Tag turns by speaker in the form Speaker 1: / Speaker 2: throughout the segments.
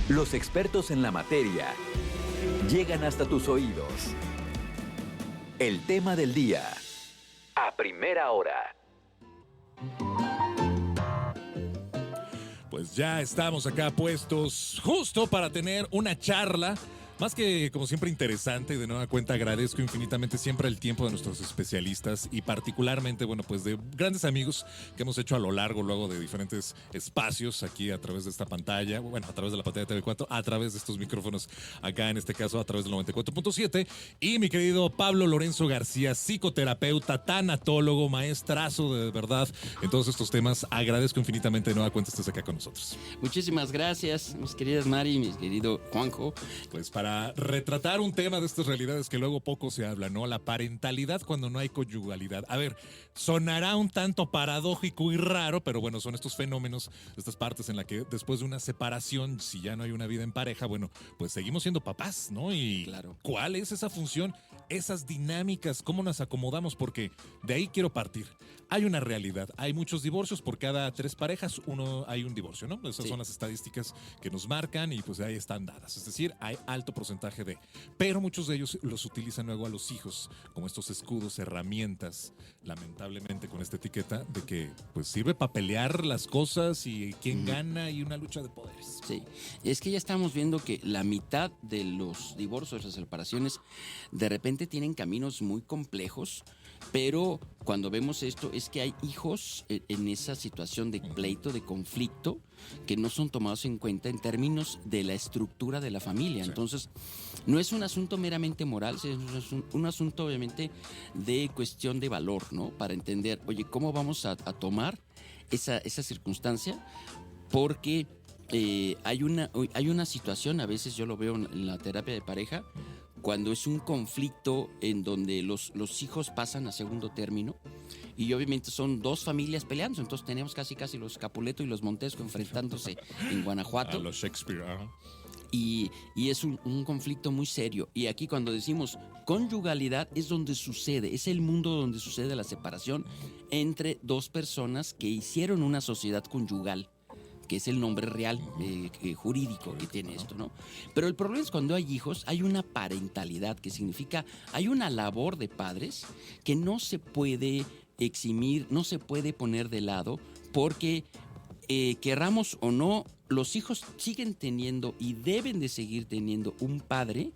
Speaker 1: Los expertos en la materia llegan hasta tus oídos. El tema del día, a primera hora.
Speaker 2: Pues ya estamos acá puestos justo para tener una charla. Más que, como siempre, interesante. De nueva cuenta, agradezco infinitamente siempre el tiempo de nuestros especialistas y particularmente, bueno, pues de grandes amigos que hemos hecho a lo largo, luego de diferentes espacios aquí a través de esta pantalla, bueno, a través de la pantalla de TV4, a través de estos micrófonos acá, en este caso, a través del 94.7. Y mi querido Pablo Lorenzo García, psicoterapeuta, tanatólogo, maestrazo de verdad en todos estos temas. Agradezco infinitamente de nueva cuenta estés acá con nosotros.
Speaker 3: Muchísimas gracias, mis queridas Mari, mi querido Juanjo.
Speaker 2: Pues para retratar un tema de estas realidades que luego poco se habla, ¿no? La parentalidad cuando no hay conyugalidad. A ver, sonará un tanto paradójico y raro, pero bueno, son estos fenómenos, estas partes en las que después de una separación, si ya no hay una vida en pareja, bueno, pues seguimos siendo papás, ¿no? Y
Speaker 3: claro,
Speaker 2: ¿cuál es esa función? Esas dinámicas, ¿cómo nos acomodamos? Porque de ahí quiero partir. Hay una realidad, hay muchos divorcios, por cada 3 parejas hay un divorcio, ¿no? Esas son las estadísticas que nos marcan y pues ahí están dadas. Es decir, hay alto porcentaje de, pero muchos de ellos los utilizan luego a los hijos como estos escudos, herramientas, lamentablemente con esta etiqueta de que pues sirve para pelear las cosas y quién gana y una lucha de poderes.
Speaker 3: Sí, es que ya estamos viendo que la mitad de los divorcios, las separaciones, de repente tienen caminos muy complejos, pero cuando vemos esto es que hay hijos en esa situación de pleito, de conflicto, que no son tomados en cuenta en términos de la estructura de la familia. Sí. Entonces, no es un asunto meramente moral, es un asunto obviamente de cuestión de valor, ¿no? Para entender, oye, ¿cómo vamos a tomar esa circunstancia? Porque hay una situación, a veces yo lo veo en la terapia de pareja, cuando es un conflicto en donde los hijos pasan a segundo término y obviamente son 2 familias peleando, entonces tenemos casi los Capuleto y los Montesco enfrentándose en Guanajuato.
Speaker 2: A los Shakespeare, ajá.
Speaker 3: Y es un conflicto muy serio. Y aquí cuando decimos conyugalidad es donde sucede, es el mundo donde sucede la separación entre 2 personas que hicieron una sociedad conyugal, que es el nombre real jurídico que tiene esto, ¿no? Pero el problema es cuando hay hijos, hay una parentalidad, que significa, hay una labor de padres que no se puede eximir, no se puede poner de lado, porque querramos o no, los hijos siguen teniendo y deben de seguir teniendo un padre,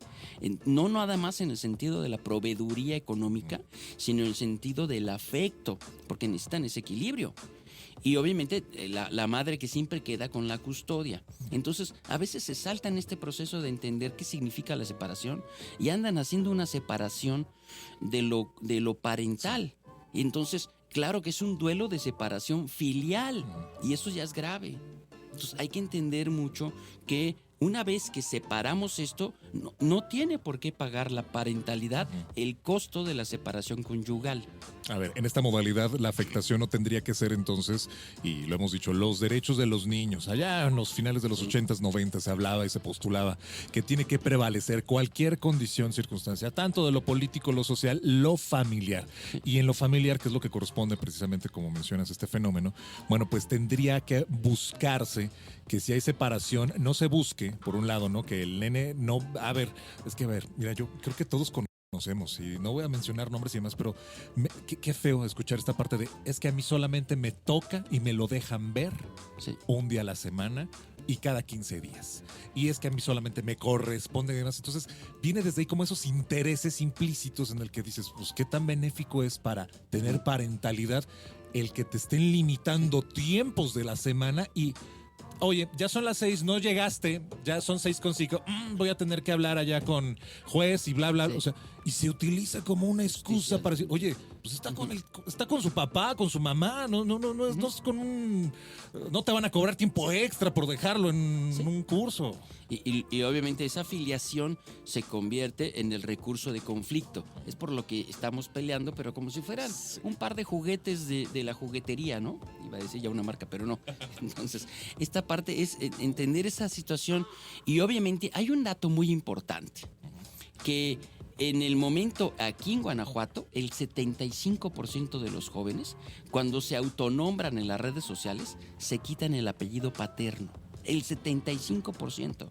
Speaker 3: no nada más en el sentido de la proveeduría económica, sino en el sentido del afecto, porque necesitan ese equilibrio. Y obviamente la madre que siempre queda con la custodia. Entonces, a veces se saltan este proceso de entender qué significa la separación y andan haciendo una separación de lo parental. Y entonces, claro que es un duelo de separación filial y eso ya es grave. Entonces, hay que entender mucho que una vez que separamos esto, no tiene por qué pagar la parentalidad el costo de la separación conyugal.
Speaker 2: A ver, en esta modalidad la afectación no tendría que ser entonces, y lo hemos dicho, los derechos de los niños. Allá en los finales de los 80s, 90s se hablaba y se postulaba que tiene que prevalecer cualquier condición, circunstancia, tanto de lo político, lo social, lo familiar. Y en lo familiar, que es lo que corresponde precisamente, como mencionas, este fenómeno, bueno, pues tendría que buscarse que si hay separación, no se busque, por un lado, ¿no? Que el nene no... A ver, mira, yo creo que todos conocemos, y no voy a mencionar nombres y demás, pero qué feo escuchar esta parte de, es que a mí solamente me toca y me lo dejan ver un día a la semana y cada 15 días. Y es que a mí solamente me corresponde y demás. Entonces, viene desde ahí como esos intereses implícitos en el que dices, pues, ¿qué tan benéfico es para tener parentalidad el que te estén limitando tiempos de la semana y... Oye, ya son las 6, no llegaste, ya son 6:05, voy a tener que hablar allá con juez y bla, bla, o sea, y se utiliza como una excusa para decir, oye, pues está con su papá, con su mamá, no es con no te van a cobrar tiempo extra por dejarlo en un curso.
Speaker 3: Y obviamente esa afiliación se convierte en el recurso de conflicto. Es por lo que estamos peleando, pero como si fueran un par de juguetes de la juguetería, ¿no? Iba a decir ya una marca, pero no. Entonces, esta parte es entender esa situación. Y obviamente hay un dato muy importante, que en el momento aquí en Guanajuato, el 75% de los jóvenes, cuando se autonombran en las redes sociales, se quitan el apellido paterno. el 75%.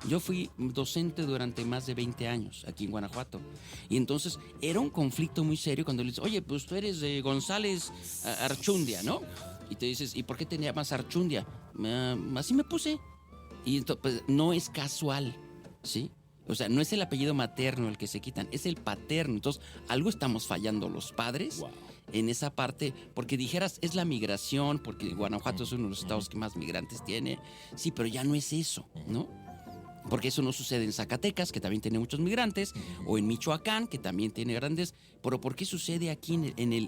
Speaker 3: Yo fui docente durante más de 20 años aquí en Guanajuato. Y entonces era un conflicto muy serio cuando le dices, oye, pues tú eres de González Archundia, ¿no? Y te dices, ¿y por qué te llamas Archundia? Así me puse. Y entonces, pues, no es casual, ¿sí? O sea, no es el apellido materno el que se quitan, es el paterno. Entonces, algo estamos fallando los padres. Wow. En esa parte, porque dijeras, es la migración, porque Guanajuato es uno de los estados que más migrantes tiene. Sí, pero ya no es eso, ¿no? Porque eso no sucede en Zacatecas, que también tiene muchos migrantes, o en Michoacán, que también tiene grandes, pero ¿por qué sucede aquí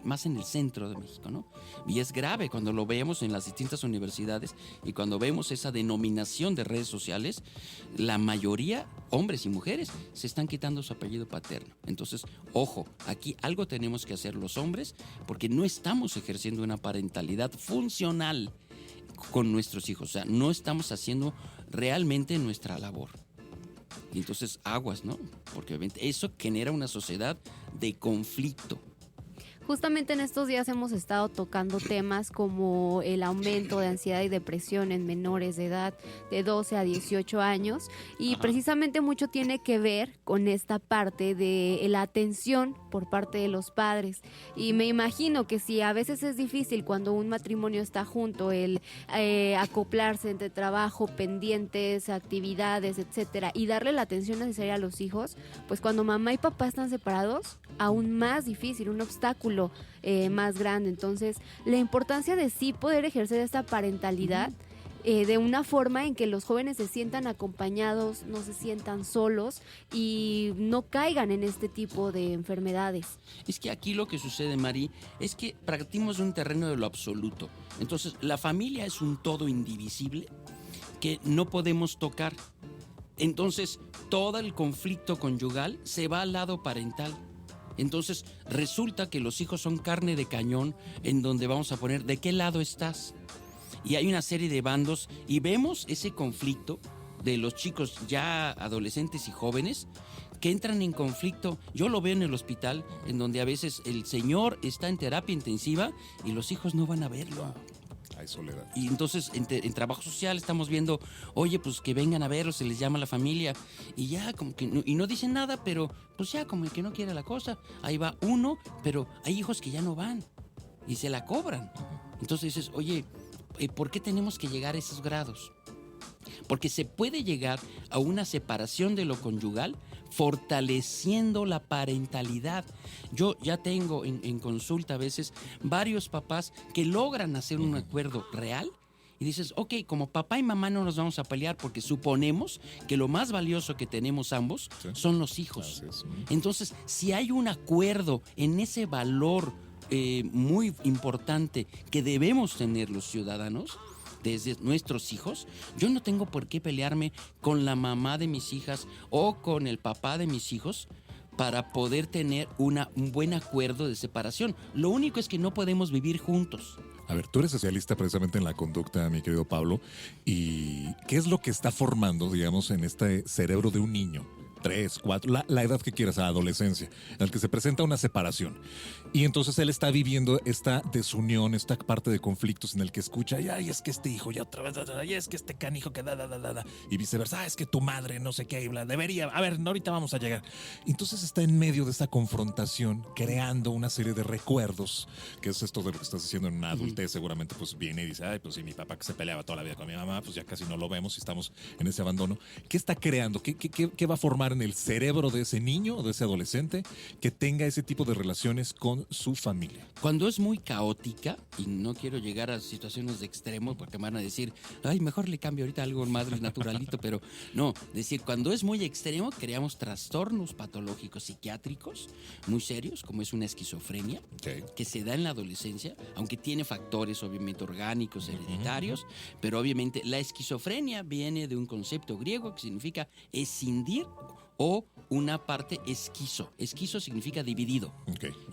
Speaker 3: más en el centro de México, no? Y es grave cuando lo vemos en las distintas universidades y cuando vemos esa denominación de redes sociales, la mayoría, hombres y mujeres, se están quitando su apellido paterno. Entonces, ojo, aquí algo tenemos que hacer los hombres, porque no estamos ejerciendo una parentalidad funcional con nuestros hijos, o sea, no estamos haciendo realmente nuestra labor. Y entonces aguas, ¿no? Porque obviamente eso genera una sociedad de conflicto.
Speaker 4: Justamente en estos días hemos estado tocando temas como el aumento de ansiedad y depresión en menores de edad de 12 a 18 años y precisamente mucho tiene que ver con esta parte de la atención por parte de los padres. Y me imagino que si a veces es difícil cuando un matrimonio está junto el acoplarse entre trabajo, pendientes, actividades, etcétera, y darle la atención necesaria a los hijos, pues cuando mamá y papá están separados, aún más difícil, un obstáculo más grande. Entonces, la importancia de sí poder ejercer esta parentalidad de una forma en que los jóvenes se sientan acompañados, no se sientan solos y no caigan en este tipo de enfermedades.
Speaker 3: Es que aquí lo que sucede, Mari, es que partimos de un terreno de lo absoluto. Entonces, la familia es un todo indivisible que no podemos tocar. Entonces, todo el conflicto conyugal se va al lado parental. Entonces, resulta que los hijos son carne de cañón en donde vamos a poner de qué lado estás. Y hay una serie de bandos y vemos ese conflicto de los chicos ya adolescentes y jóvenes que entran en conflicto. Yo lo veo en el hospital, en donde a veces el señor está en terapia intensiva y los hijos no van a verlo.
Speaker 2: Hay soledad.
Speaker 3: Y entonces en trabajo social estamos viendo, oye, pues que vengan a verlo, se les llama a la familia. Y ya como que no dicen nada, pero pues ya como el que no quiere la cosa. Ahí va uno, pero hay hijos que ya no van y se la cobran. Entonces dices, oye, ¿por qué tenemos que llegar a esos grados? Porque se puede llegar a una separación de lo conyugal fortaleciendo la parentalidad. Yo ya tengo en consulta a veces varios papás que logran hacer un acuerdo real y dices, ok, como papá y mamá no nos vamos a pelear porque suponemos que lo más valioso que tenemos ambos son los hijos. Entonces, si hay un acuerdo en ese valor muy importante que debemos tener los ciudadanos, desde nuestros hijos, yo no tengo por qué pelearme con la mamá de mis hijas o con el papá de mis hijos para poder tener un buen acuerdo de separación. Lo único es que no podemos vivir juntos.
Speaker 2: A ver, tú eres especialista precisamente en la conducta, mi querido Pablo, y ¿qué es lo que está formando, digamos, en este cerebro de un niño? 3, 4, la edad que quieras, a la adolescencia, en el que se presenta una separación. Y entonces él está viviendo esta desunión, esta parte de conflictos en el que escucha, ay, es que este hijo ya otra vez, ay, es que este canijo que da, y viceversa, es que tu madre no sé qué, debería, a ver, ahorita vamos a llegar. Entonces está en medio de esa confrontación, creando una serie de recuerdos, que es esto de lo que estás diciendo en una adultez, seguramente pues viene y dice, ay, pues sí, mi papá que se peleaba toda la vida con mi mamá, pues ya casi no lo vemos y estamos en ese abandono. ¿Qué está creando? ¿Qué va a formar en el cerebro de ese niño o de ese adolescente que tenga ese tipo de relaciones con su familia?
Speaker 3: Cuando es muy caótica, y no quiero llegar a situaciones de extremo porque me van a decir, ay, mejor le cambio ahorita algo más naturalito, pero no, decir, cuando es muy extremo, creamos trastornos patológicos psiquiátricos muy serios, como es una esquizofrenia, que se da en la adolescencia, aunque tiene factores obviamente orgánicos, hereditarios, pero obviamente la esquizofrenia viene de un concepto griego que significa escindir o una parte esquizo. Esquizo significa dividido.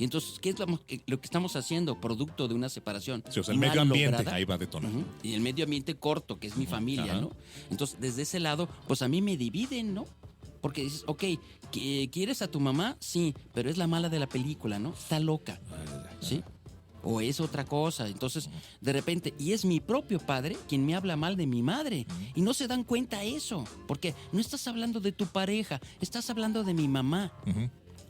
Speaker 3: Y entonces, ¿qué es lo que estamos haciendo? Producto de una separación.
Speaker 2: Sí, o sea, el medio ambiente lograda, ahí va a detonar.
Speaker 3: Y el medio ambiente corto, que es mi familia, ¿no? Entonces, desde ese lado, pues a mí me dividen, ¿no? Porque dices, ok, ¿quieres a tu mamá? Sí, pero es la mala de la película, ¿no? Está loca, ¿sí? o es otra cosa. Entonces, de repente, y es mi propio padre quien me habla mal de mi madre. Y no se dan cuenta eso, porque no estás hablando de tu pareja, estás hablando de mi mamá.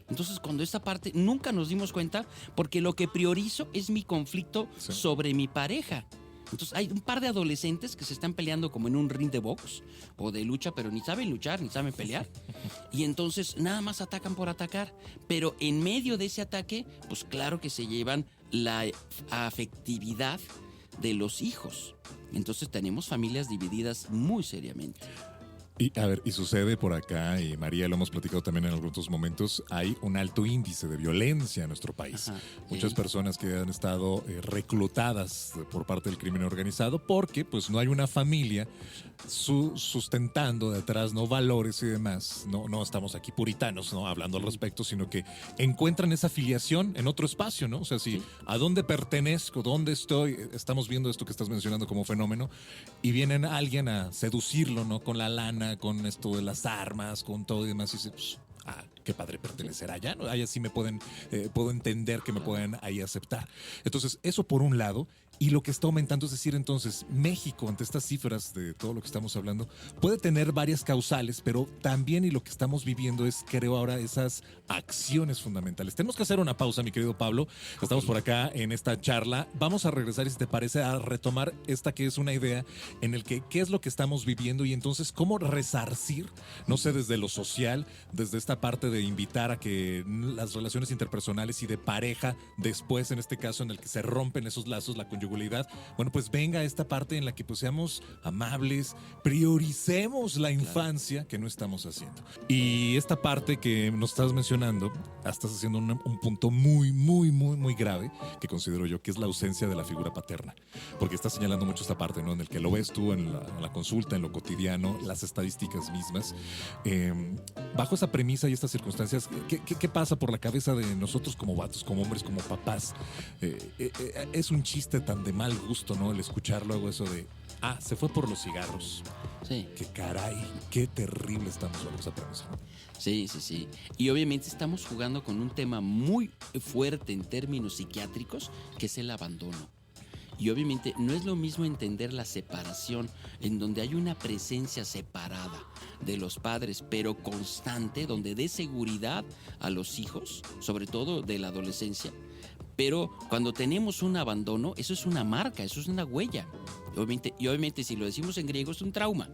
Speaker 3: Entonces, cuando esta parte nunca nos dimos cuenta, porque lo que priorizo es mi conflicto sobre mi pareja. Entonces, hay un par de adolescentes que se están peleando como en un ring de box o de lucha, pero ni saben luchar, ni saben pelear. Y entonces, nada más atacan por atacar. Pero en medio de ese ataque, pues claro que se llevan la afectividad de los hijos. Entonces, tenemos familias divididas muy seriamente.
Speaker 2: Y a ver, y sucede por acá, y María, lo hemos platicado también en algunos momentos, hay un alto índice de violencia en nuestro país.
Speaker 3: Ajá,
Speaker 2: Muchas personas que han estado reclutadas por parte del crimen organizado porque pues no hay una familia sustentando detrás, no, valores y demás. No estamos aquí puritanos, ¿no? Hablando al respecto, sino que encuentran esa afiliación en otro espacio, ¿no? O sea, si a dónde pertenezco, dónde estoy, estamos viendo esto que estás mencionando como fenómeno, y vienen alguien a seducirlo, ¿no? Con la lana, con esto de las armas, con todo y demás, y dice, pues, qué padre pertenecer allá, ¿no? Allá sí me puedo entender que me pueden ahí aceptar. Entonces, eso por un lado. Y lo que está aumentando, es decir, entonces, México, ante estas cifras de todo lo que estamos hablando, puede tener varias causales, pero también, y lo que estamos viviendo es, creo ahora, esas acciones fundamentales. Tenemos que hacer una pausa, mi querido Pablo. Estamos por acá en esta charla. Vamos a regresar, y si te parece, a retomar esta que es una idea en el que qué es lo que estamos viviendo y entonces cómo resarcir, no sé, desde lo social, desde esta parte de invitar a que las relaciones interpersonales y de pareja, después, en este caso, en el que se rompen esos lazos, la conyugalidad, bueno, pues venga esta parte en la que pues seamos amables, prioricemos la infancia, que no estamos haciendo. Y esta parte que nos estás mencionando, estás haciendo un punto muy, muy, muy, muy grave, que considero yo que es la ausencia de la figura paterna. Porque estás señalando mucho esta parte, ¿no? En el que lo ves tú en la consulta, en lo cotidiano, las estadísticas mismas. Bajo esa premisa y estas circunstancias, ¿qué pasa por la cabeza de nosotros como vatos, como hombres, como papás? Es un chiste tan de mal gusto, ¿no? El escuchar luego eso de, se fue por los cigarros.
Speaker 3: Sí.
Speaker 2: Que caray, qué terrible estamos bajo esa premisa.
Speaker 3: Sí. Y obviamente estamos jugando con un tema muy fuerte en términos psiquiátricos, que es el abandono. Y obviamente no es lo mismo entender la separación, en donde hay una presencia separada de los padres, pero constante, donde dé seguridad a los hijos, sobre todo de la adolescencia. Pero cuando tenemos un abandono, eso es una marca, eso es una huella. Y obviamente si lo decimos en griego, es un trauma.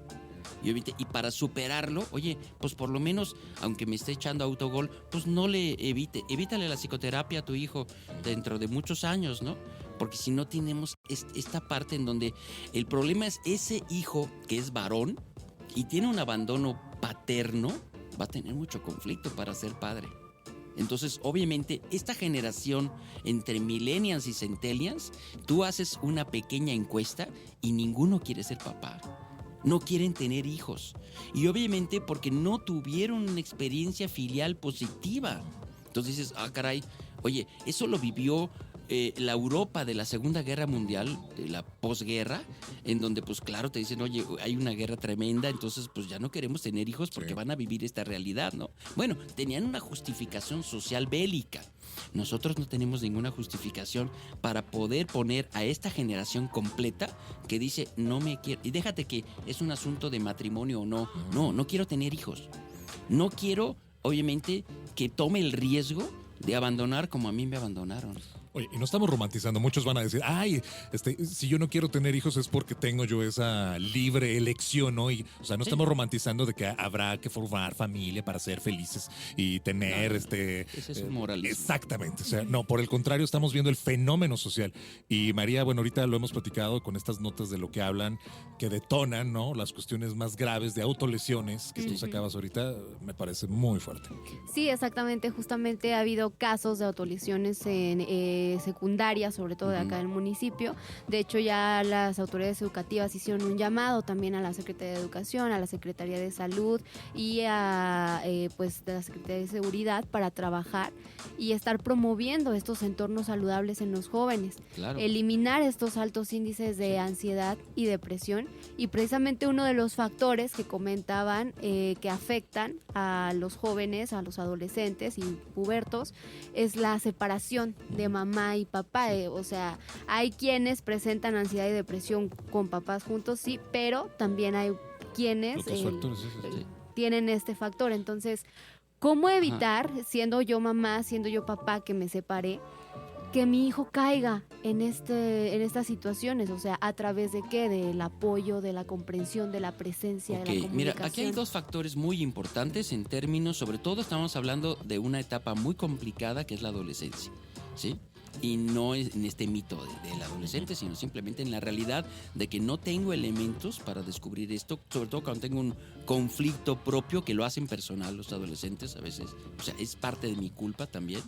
Speaker 3: Y para superarlo, oye, pues por lo menos, aunque me esté echando autogol, pues no le evítale la psicoterapia a tu hijo dentro de muchos años, ¿no? Porque si no tenemos esta parte en donde el problema es ese hijo que es varón y tiene un abandono paterno, va a tener mucho conflicto para ser padre. Entonces, obviamente, esta generación entre millennials y centennials, tú haces una pequeña encuesta y ninguno quiere ser papá. No quieren tener hijos. Y obviamente porque no tuvieron una experiencia filial positiva. Entonces dices, caray, oye, eso lo vivió la Europa de la Segunda Guerra Mundial, de la posguerra, en donde pues claro te dicen, oye, hay una guerra tremenda, entonces pues ya no queremos tener hijos porque van a vivir esta realidad, ¿no? Bueno, tenían una justificación social bélica. Nosotros no tenemos ninguna justificación para poder poner a esta generación completa que dice, no me quiero, y déjate que es un asunto de matrimonio o no, no quiero tener hijos. No quiero, obviamente, que tome el riesgo de abandonar como a mí me abandonaron.
Speaker 2: Oye, y no estamos romantizando. Muchos van a decir, si yo no quiero tener hijos es porque tengo yo esa libre elección, ¿no? Y, o sea, no estamos romantizando de que habrá que formar familia para ser felices y tener
Speaker 3: Ese es un moralismo.
Speaker 2: Exactamente. O sea, no, por el contrario, estamos viendo el fenómeno social. Y María, bueno, ahorita lo hemos platicado con estas notas de lo que hablan, que detonan, ¿no? Las cuestiones más graves de autolesiones que tú sacabas ahorita, me parece muy fuerte.
Speaker 4: Sí, exactamente. Justamente ha habido casos de autolesiones en secundaria, sobre todo de acá del municipio. De hecho, ya las autoridades educativas hicieron un llamado también a la Secretaría de Educación, a la Secretaría de Salud y a pues de la Secretaría de Seguridad para trabajar y estar promoviendo estos entornos saludables en los jóvenes.
Speaker 3: Claro.
Speaker 4: Eliminar estos altos índices de ansiedad y depresión, y precisamente uno de los factores que comentaban que afectan a los jóvenes, a los adolescentes y pubertos, es la separación de mamá mamá y papá. O sea, hay quienes presentan ansiedad y depresión con papás juntos, sí, pero también hay quienes
Speaker 2: Otros factores, sí.
Speaker 4: tienen este factor. Entonces, ¿cómo evitar, siendo yo mamá, siendo yo papá, que me separé, que mi hijo caiga en estas situaciones? O sea, ¿a través de qué? Del apoyo, de la comprensión, de la presencia, de la comunicación.
Speaker 3: Mira, aquí hay dos factores muy importantes en términos, sobre todo estamos hablando de una etapa muy complicada que es la adolescencia, ¿sí? Y no es en este mito del adolescente, sino simplemente en la realidad de que no tengo elementos para descubrir esto, sobre todo cuando tengo un conflicto propio que lo hacen personal los adolescentes a veces. O sea, es parte de mi culpa también.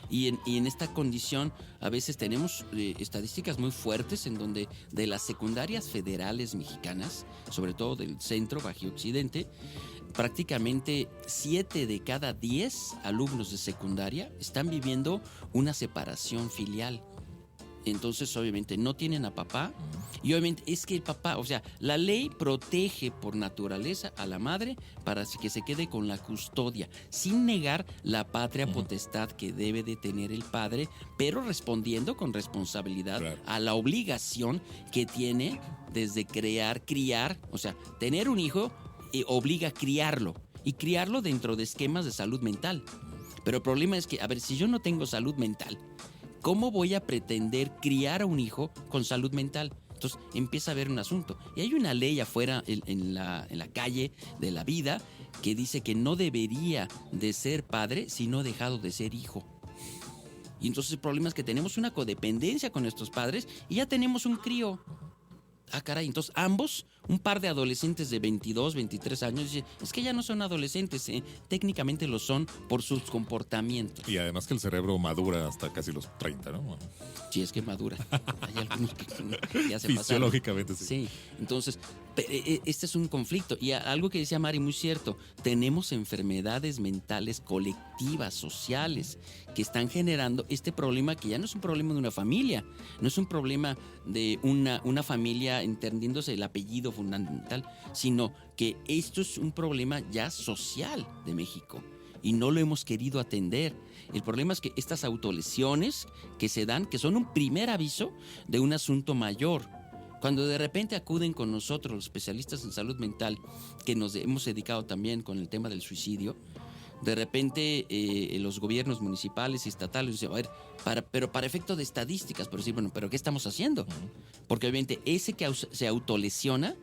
Speaker 3: Y en esta condición a veces tenemos estadísticas muy fuertes en donde de las secundarias federales mexicanas, sobre todo del centro, bajo y occidente, prácticamente 7 de cada 10 alumnos de secundaria están viviendo una separación filial. Entonces, obviamente, no tienen a papá. Y obviamente es que el papá, o sea, la ley protege por naturaleza a la madre para que se quede con la custodia, sin negar la patria potestad que debe de tener el padre, pero respondiendo con responsabilidad a la obligación que tiene desde criar, o sea, tener un hijo obliga a criarlo, y criarlo dentro de esquemas de salud mental. Pero el problema es que, a ver, si yo no tengo salud mental, ¿cómo voy a pretender criar a un hijo con salud mental? Entonces empieza a haber un asunto. Y hay una ley afuera en la calle de la vida que dice que no debería de ser padre si no ha dejado de ser hijo. Y entonces el problema es que tenemos una codependencia con nuestros padres y ya tenemos un crío. Ah, caray, entonces ambos, un par de adolescentes de 22, 23 años, dicen, es que ya no son adolescentes, técnicamente lo son por sus comportamientos.
Speaker 2: Y además que el cerebro madura hasta casi los 30, ¿no?
Speaker 3: Sí, es que madura. Hay algunos que ya se pasaron.
Speaker 2: Fisiológicamente, sí.
Speaker 3: Sí, entonces, este es un conflicto. Y algo que decía Mari, muy cierto, tenemos enfermedades mentales colectivas, sociales, que están generando este problema que ya no es un problema de una familia, no es un problema de una familia entendiéndose el apellido fundamental, sino que esto es un problema ya social de México y no lo hemos querido atender. El problema es que estas autolesiones que se dan, que son un primer aviso de un asunto mayor, cuando de repente acuden con nosotros los especialistas en salud mental, que nos hemos dedicado también con el tema del suicidio, de repente los gobiernos municipales y estatales dicen, a ver, pero para efecto de estadísticas, pero sí, bueno, ¿pero qué estamos haciendo? Porque obviamente ese que se autolesiona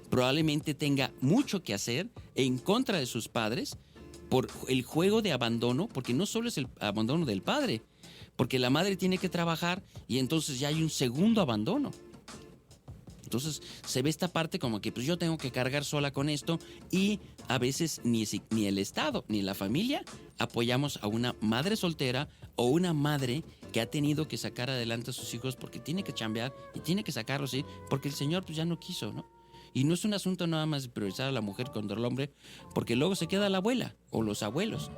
Speaker 3: probablemente tenga mucho que hacer en contra de sus padres por el juego de abandono, porque no solo es el abandono del padre, porque la madre tiene que trabajar y entonces ya hay un segundo abandono. Entonces se ve esta parte como que pues yo tengo que cargar sola con esto y a veces ni el Estado ni la familia apoyamos a una madre soltera o una madre que ha tenido que sacar adelante a sus hijos porque tiene que chambear y tiene que sacarlos, ¿sí? Porque el señor pues ya no quiso, ¿no? Y no es un asunto nada más de priorizar a la mujer contra el hombre, porque luego se queda la abuela o los abuelos,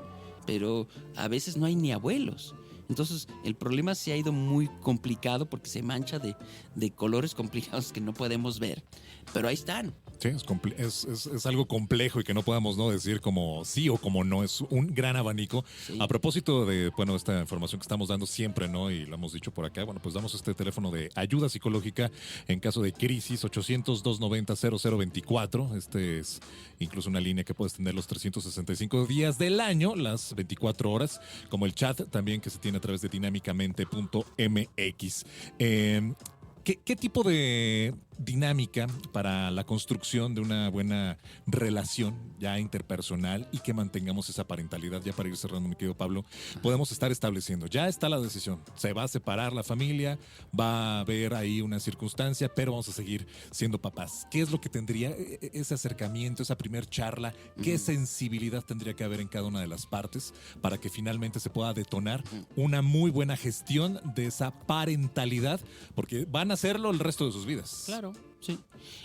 Speaker 3: pero a veces no hay ni abuelos. Entonces el problema se ha ido muy complicado porque se mancha de colores complicados que no podemos ver, pero ahí están.
Speaker 2: Sí, es algo complejo y que no podamos no decir como sí o como no, es un gran abanico. Sí. A propósito de, bueno, esta información que estamos dando siempre, ¿no? Y lo hemos dicho por acá, bueno, pues damos este teléfono de ayuda psicológica en caso de crisis, 800-290-0024. Este es incluso una línea que puedes tener los 365 días del año, las 24 horas, como el chat también que se tiene a través de dinámicamente.mx. ¿Qué tipo de dinámica para la construcción de una buena relación ya interpersonal y que mantengamos esa parentalidad, ya para ir cerrando, mi querido Pablo, podemos estar estableciendo? Ya está la decisión, se va a separar la familia, va a haber ahí una circunstancia, pero vamos a seguir siendo papás. ¿Qué es lo que tendría ese acercamiento, esa primer charla? ¿Qué sensibilidad tendría que haber en cada una de las partes para que finalmente se pueda detonar una muy buena gestión de esa parentalidad? Porque van a hacerlo el resto de sus vidas.
Speaker 3: Claro. Sí,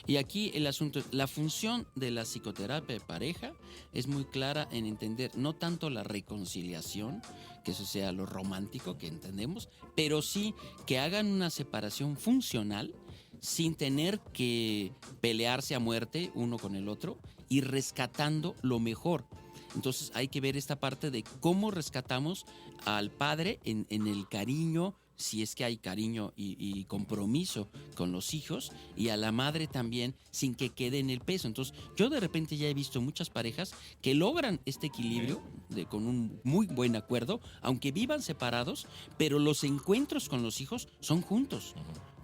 Speaker 3: y aquí el asunto, la función de la psicoterapia de pareja es muy clara en entender no tanto la reconciliación, que eso sea lo romántico que entendemos, pero sí que hagan una separación funcional sin tener que pelearse a muerte uno con el otro y rescatando lo mejor. Entonces hay que ver esta parte de cómo rescatamos al padre en el cariño si es que hay cariño y compromiso con los hijos, y a la madre también sin que quede en el peso. Entonces, yo de repente ya he visto muchas parejas que logran este equilibrio con un muy buen acuerdo, aunque vivan separados, pero los encuentros con los hijos son juntos.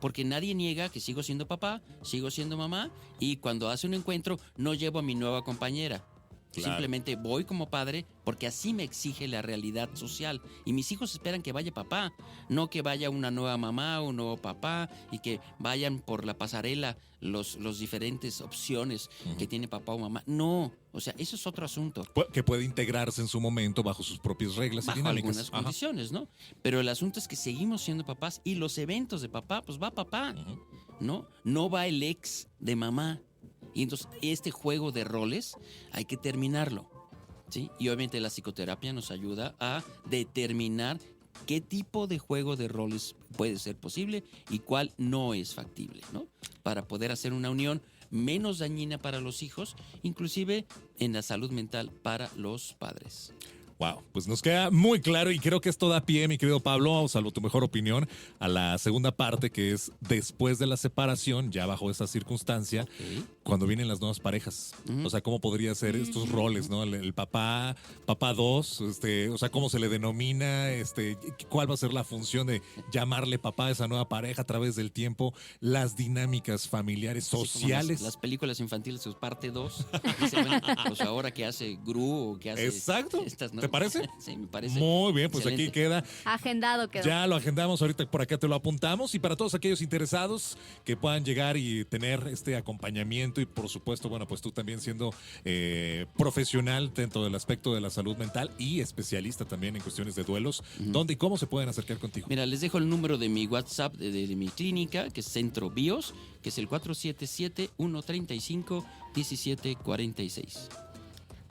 Speaker 3: Porque nadie niega que sigo siendo papá, sigo siendo mamá, y cuando hace un encuentro no llevo a mi nueva compañera.
Speaker 2: Claro.
Speaker 3: Simplemente voy como padre porque así me exige la realidad social. Y mis hijos esperan que vaya papá, no que vaya una nueva mamá o un nuevo papá y que vayan por la pasarela los diferentes opciones que tiene papá o mamá. No, o sea, eso es otro asunto.
Speaker 2: Que puede integrarse en su momento bajo sus propias reglas y
Speaker 3: Bajo
Speaker 2: dinámicas.
Speaker 3: algunas condiciones, ¿no? Pero el asunto es que seguimos siendo papás y los eventos de papá, pues va papá, ¿no? No va el ex de mamá. Y entonces este juego de roles hay que terminarlo, ¿sí? Y obviamente la psicoterapia nos ayuda a determinar qué tipo de juego de roles puede ser posible y cuál no es factible, ¿no? Para poder hacer una unión menos dañina para los hijos, inclusive en la salud mental para los padres.
Speaker 2: Wow, pues nos queda muy claro y creo que esto da pie, mi querido Pablo, salvo tu mejor opinión, a la segunda parte, que es después de la separación, ya bajo esa circunstancia, cuando vienen las nuevas parejas. O sea, cómo podría ser estos roles, ¿no? El papá 2, o sea, cómo se le denomina, cuál va a ser la función de llamarle papá a esa nueva pareja a través del tiempo, las dinámicas familiares, sociales.
Speaker 3: Las películas infantiles, pues, parte 2. Bueno, pues ahora que hace Gru o que hace
Speaker 2: Exacto.
Speaker 3: estas, ¿no?
Speaker 2: ¿Te parece?
Speaker 3: Sí, me parece.
Speaker 2: Muy bien, pues
Speaker 3: excelente.
Speaker 2: aquí queda.
Speaker 4: Agendado quedó.
Speaker 2: Ya lo agendamos, ahorita por acá te lo apuntamos. Y para todos aquellos interesados que puedan llegar y tener este acompañamiento, y por supuesto, bueno, pues tú también siendo profesional dentro del aspecto de la salud mental y especialista también en cuestiones de duelos, ¿dónde y cómo se pueden acercar contigo?
Speaker 3: Mira, les dejo el número de mi WhatsApp de mi clínica, que es Centro BIOS, que es el 477-135-1746.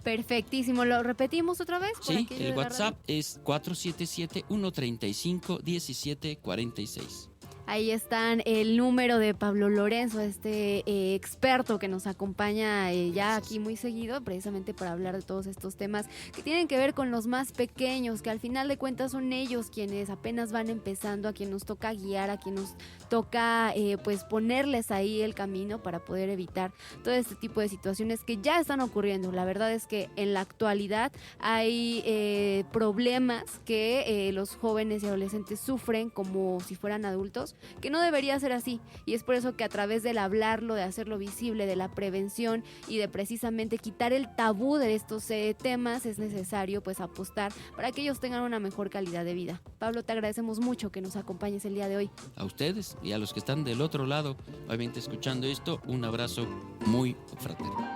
Speaker 4: Perfectísimo. ¿Lo repetimos otra vez? por
Speaker 3: Sí,
Speaker 4: aquello de
Speaker 3: el
Speaker 4: la
Speaker 3: WhatsApp
Speaker 4: radio?
Speaker 3: es 477-135-1746.
Speaker 4: Ahí están el número de Pablo Lorenzo, experto que nos acompaña ya aquí muy seguido, precisamente para hablar de todos estos temas que tienen que ver con los más pequeños, que al final de cuentas son ellos quienes apenas van empezando, a quien nos toca guiar, a quien nos toca pues ponerles ahí el camino para poder evitar todo este tipo de situaciones que ya están ocurriendo. La verdad es que en la actualidad hay problemas que los jóvenes y adolescentes sufren como si fueran adultos, que no debería ser así, y es por eso que a través del hablarlo, de hacerlo visible, de la prevención y de precisamente quitar el tabú de estos temas, es necesario pues apostar para que ellos tengan una mejor calidad de vida. Pablo, te agradecemos mucho que nos acompañes el día de hoy.
Speaker 3: A ustedes y a los que están del otro lado, obviamente escuchando esto, un abrazo muy fraterno.